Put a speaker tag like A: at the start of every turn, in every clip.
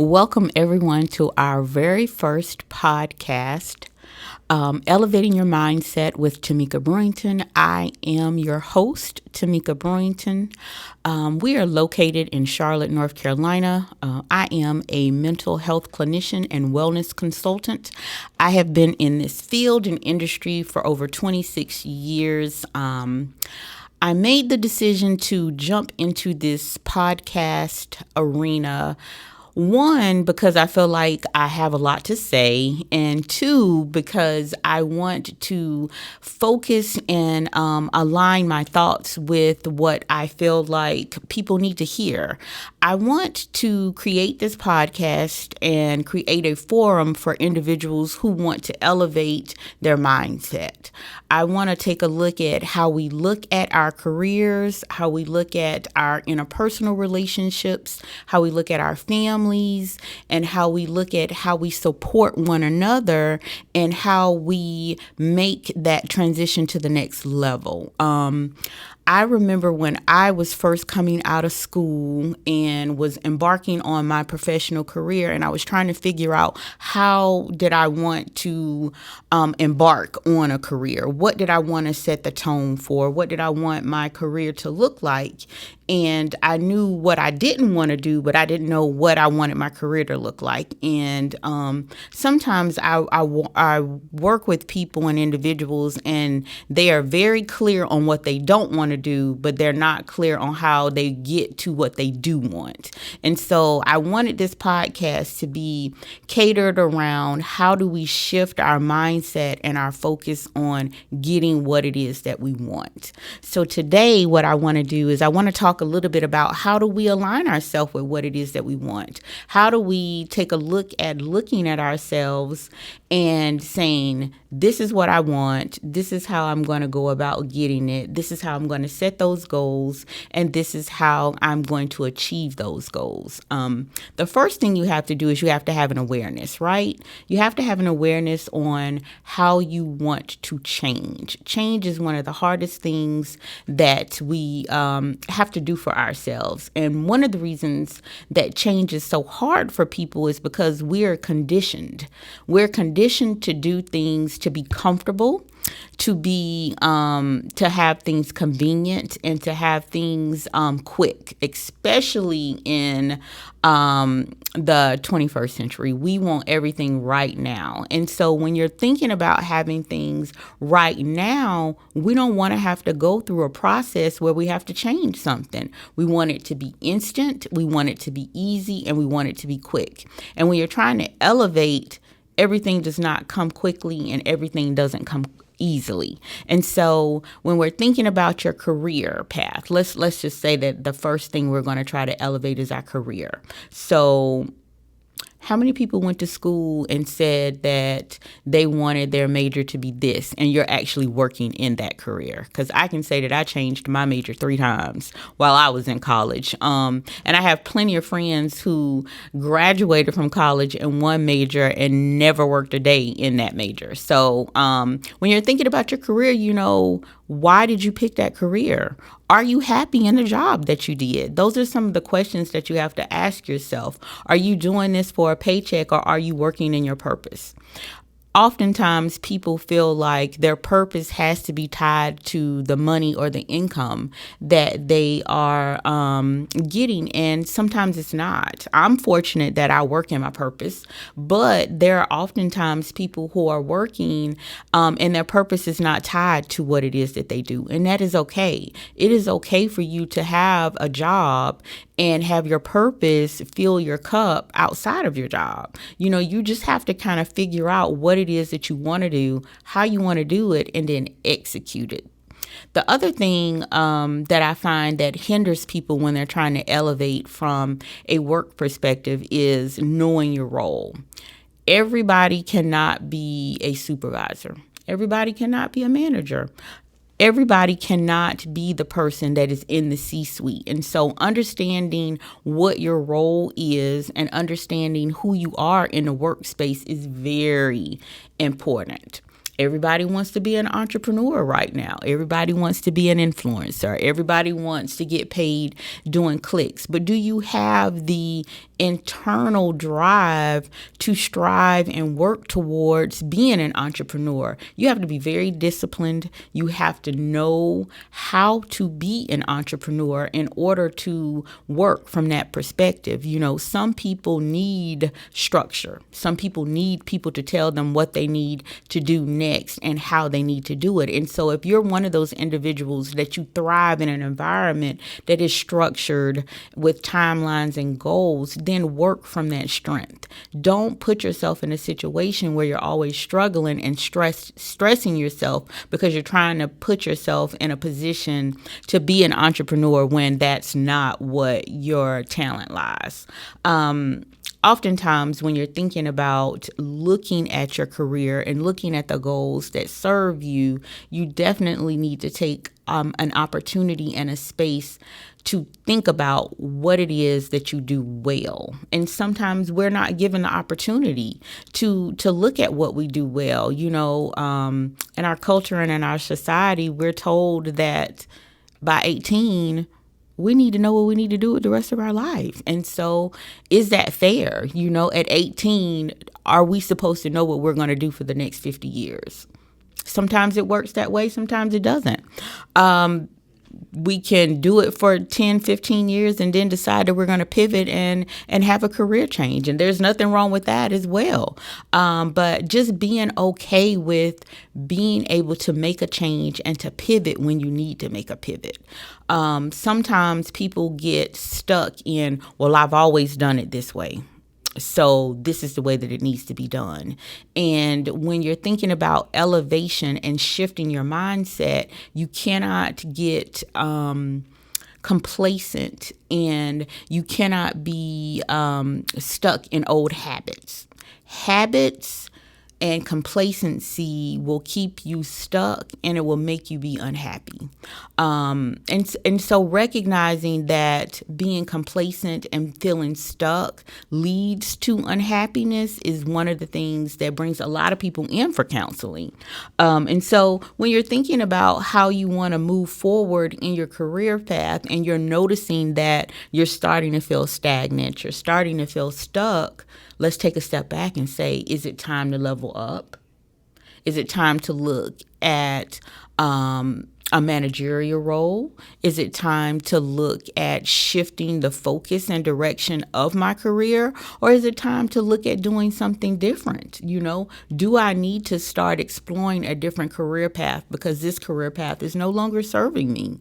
A: Welcome, everyone, to our very first podcast, Elevating Your Mindset with Tameka Brewington. I am your host, Tameka Brewington. We are located in Charlotte, North Carolina. I am a mental health clinician and wellness consultant. I have been in this field and industry for over 26 years. I made the decision to jump into this podcast arena. One, because I feel like I have a lot to say, and two, because I want to focus and align my thoughts with what I feel like people need to hear. I want to create this podcast and create a forum for individuals who want to elevate their mindset. I want to take a look at how we look at our careers, how we look at our interpersonal relationships, how we look at our families, and how we look at how we support one another and how we make that transition to the next level. I remember when I was first coming out of school and was embarking on my professional career, and I was trying to figure out how did I want to embark on a career? What did I want to set the tone for? What did I want my career to look like? And I knew what I didn't want to do, but I didn't know what I wanted my career to look like. And sometimes I work with people and individuals, and they are very clear on what they don't want to do, but they're not clear on how they get to what they do want. And so I wanted this podcast to be catered around how do we shift our mindset and our focus on getting what it is that we want. So today, what I want to do is I want to talk a little bit about how do we align ourselves with what it is that we want? How do we take a look at looking at ourselves and saying, this is what I want, this is how I'm going to go about getting it, this is how I'm going to set those goals, and this is how I'm going to achieve those goals. The first thing you have to do is you have to have an awareness, right? You have to have an awareness on how you want to change. Change is one of the hardest things that we have to do for ourselves. And one of the reasons that change is so hard for people is because we're conditioned. We're conditioned to do things to be comfortable, to be to have things convenient, and to have things quick, especially in the 21st century. We want everything right now. And so when you're thinking about having things right now, we don't want to have to go through a process where we have to change something. We want it to be instant, we want it to be easy, and we want it to be quick. And when you're trying to elevate, everything does not come quickly and everything doesn't come easily. And so when we're thinking about your career path, let's just say that the first thing we're going to try to elevate is our career. So how many people went to school and said that they wanted their major to be this, and you're actually working in that career? Because I can say that I changed my major 3 times while I was in college. And I have plenty of friends who graduated from college in one major and never worked a day in that major. So when you're thinking about your career, why did you pick that career? Are you happy in the job that you did? Those are some of the questions that you have to ask yourself. Are you doing this for a paycheck, or are you working in your purpose? Oftentimes, people feel like their purpose has to be tied to the money or the income that they are getting, and sometimes it's not. I'm fortunate that I work in my purpose, but there are oftentimes people who are working and their purpose is not tied to what it is that they do, and that is okay. It is okay for you to have a job and have your purpose fill your cup outside of your job. You just have to kind of figure out what it is that you want to do, how you want to do it, and then execute it. The other thing that I find that hinders people when they're trying to elevate from a work perspective is knowing your role. Everybody cannot be a supervisor. Everybody cannot be a manager. Everybody cannot be the person that is in the C-suite. And so understanding what your role is and understanding who you are in the workspace is very important. Everybody wants to be an entrepreneur right now. Everybody wants to be an influencer. Everybody wants to get paid doing clicks. But do you have the internal drive to strive and work towards being an entrepreneur. You have to be very disciplined. You have to know how to be an entrepreneur in order to work from that perspective. Some people need structure. Some people need people to tell them what they need to do next and how they need to do it. And so if you're one of those individuals that you thrive in an environment that is structured with timelines and goals, then work from that strength. Don't put yourself in a situation where you're always struggling and stressing yourself because you're trying to put yourself in a position to be an entrepreneur when that's not what your talent lies. Oftentimes, when you're thinking about looking at your career and looking at the goals that serve you, you definitely need to take an opportunity and a space to think about what it is that you do well. And sometimes we're not given the opportunity to look at what we do well. In our culture and in our society, we're told that by 18, we need to know what we need to do with the rest of our life. And so is that fair? At 18, are we supposed to know what we're going to do for the next 50 years? Sometimes it works that way. Sometimes it doesn't. We can do it for 10, 15 years and then decide that we're going to pivot and have a career change. And there's nothing wrong with that as well. But just being okay with being able to make a change and to pivot when you need to make a pivot. Sometimes people get stuck in, well, I've always done it this way, so this is the way that it needs to be done. And when you're thinking about elevation and shifting your mindset, you cannot get complacent, and you cannot be stuck in old habits. Habits and complacency will keep you stuck, and it will make you be unhappy. And so recognizing that being complacent and feeling stuck leads to unhappiness is one of the things that brings a lot of people in for counseling. And so when you're thinking about how you want to move forward in your career path and you're noticing that you're starting to feel stagnant, you're starting to feel stuck, let's take a step back and say, is it time to level up? Is it time to look at a managerial role? Is it time to look at shifting the focus and direction of my career? Or is it time to look at doing something different? Do I need to start exploring a different career path because this career path is no longer serving me?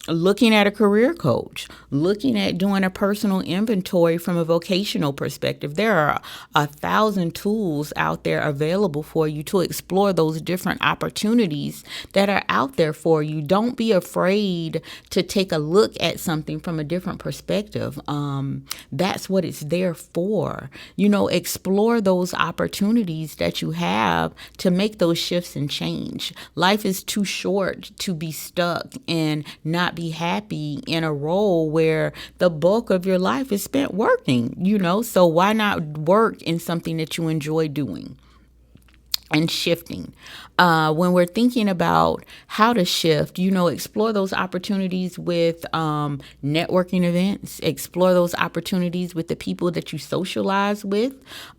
A: Looking at a career coach, looking at doing a personal inventory from a vocational perspective. There are 1,000 tools out there available for you to explore those different opportunities that are out there for you. Don't be afraid to take a look at something from a different perspective. That's what it's there for. Explore those opportunities that you have to make those shifts and change. Life is too short to be stuck and not be happy in a role where the bulk of your life is spent working, so why not work in something that you enjoy doing and shifting? When we're thinking about how to shift, explore those opportunities with networking events, explore those opportunities with the people that you socialize with,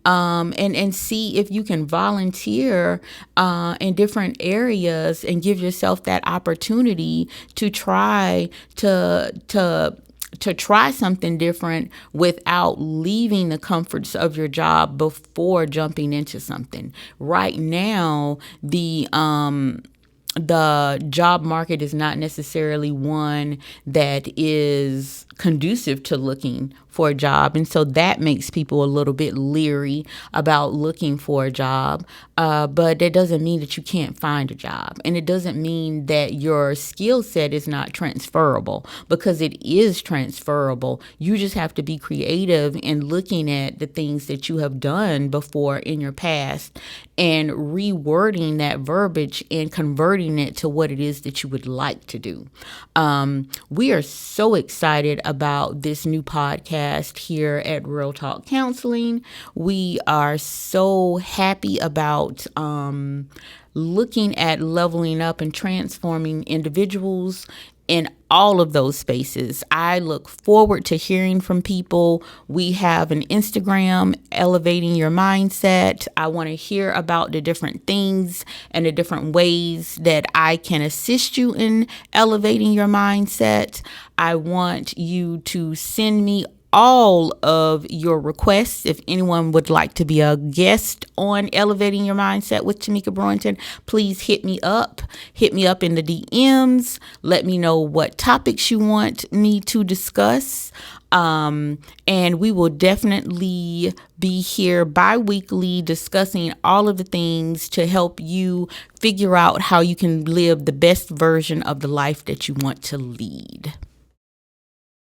A: and see if you can volunteer in different areas and give yourself that opportunity to try to try something different without leaving the comforts of your job before jumping into something. Right now, the job market is not necessarily one that is conducive to looking for a job. And so that makes people a little bit leery about looking for a job. But that doesn't mean that you can't find a job. And it doesn't mean that your skill set is not transferable, because it is transferable. You just have to be creative in looking at the things that you have done before in your past and rewording that verbiage and converting it to what it is that you would like to do. We are so excited about this new podcast here at Real Talk Counseling. We are so happy about looking at leveling up and transforming individuals in all of those spaces. I look forward to hearing from people. We have an Instagram, Elevating Your Mindset. I want to hear about the different things and the different ways that I can assist you in elevating your mindset. I want you to send me all of your requests. If anyone would like to be a guest on Elevating Your Mindset with Tameka Brewington, please hit me up. Hit me up in the DMs. Let me know what topics you want me to discuss. And we will definitely be here bi-weekly discussing all of the things to help you figure out how you can live the best version of the life that you want to lead.